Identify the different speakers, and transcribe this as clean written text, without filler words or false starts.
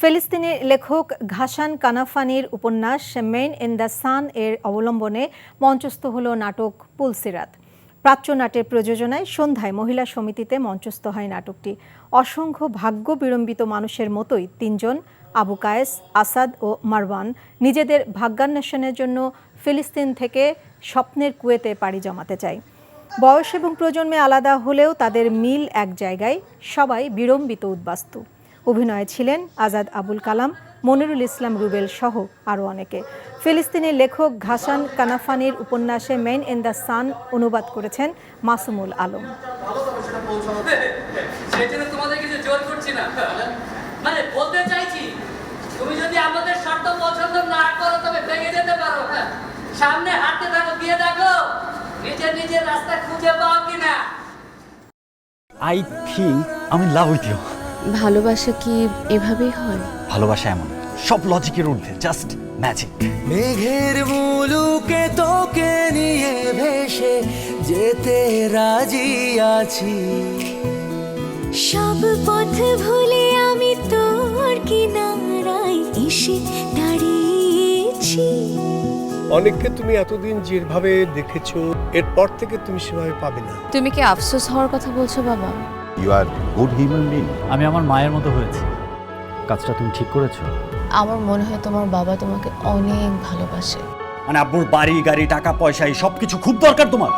Speaker 1: ফিলিস্তিনি লেখক ঘাসান কানাফানির উপন্যাস মেন ইন দ্য সান এর অবলম্বনে মঞ্চস্থ হল নাটক পুলসিরাত। প্রাচ্য নাটের প্রযোজনায় সন্ধ্যায় মহিলা সমিতিতে মঞ্চস্থ হয় নাটকটি। অসংখ্য ভাগ্য বিড়ম্বিত মানুষের মতোই তিনজন আবু কায়েস, আসাদ ও মারওয়ান নিজেদের ভাগ্যান্বেষণের জন্য ফিলিস্তিন থেকে স্বপ্নের কুয়েতে পাড়ি জমাতে চায়। বয়স এবং প্রজন্মে আলাদা হলেও তাদের মিল এক জায়গায়, সবাই বিড়ম্বিত উদ্বাস্তু। অভিনয়ে ছিলেন আজাদ আবুল কালাম, মনিরুল ইসলাম রুবেল সহ আরও অনেকে। ফিলিস্তিনি লেখক ঘাসান কানাফানির উপন্যাসে মেন ইন দ্য সান অনুবাদ করেছেন মাসুমুল আলম।
Speaker 2: বলতে চাইছি, তুমি যদি আমাদের শর্ত পছন্দ না করো তবে ভেঙে যেতে পারো। সামনে হাঁটতে থাকো, গিয়ে দেখো নিজের রাস্তা খুঁজে পাও কিনা।
Speaker 3: আই থিঙ্ক আমি লাভ উইথ ইউ।
Speaker 4: ভালোবাসা কি এভাবেই হয়?
Speaker 3: ভালোবাসা এমন সব লজিকের ঊর্ধ্বে, জাস্ট ম্যাজিক।
Speaker 5: মেঘের মুলুকে তোকে নিয়ে ভেসে যেতে রাজি আছি।
Speaker 6: সব পথ ভুলে আমি তোর কিনারায় এসে দাঁড়িয়েছি।
Speaker 7: অনেককে তুমি এতদিন যেভাবে দেখেছো, এরপর থেকে তুমি সেভাবে পাবে না।
Speaker 4: তুমি কি আফসোস হওয়ার কথা বলছো বাবা?
Speaker 8: You are good human being.
Speaker 3: আমি আমার মায়ের মতো হয়েছি। কাজটা তুমি ঠিক করেছো।
Speaker 4: আমার মনে হয় তোমার বাবা তোমাকে অনেক ভালোবাসে।
Speaker 3: মানে আব্বুর বাড়ি গাড়ি টাকা পয়সা এই সবকিছু খুব দরকার তোমার।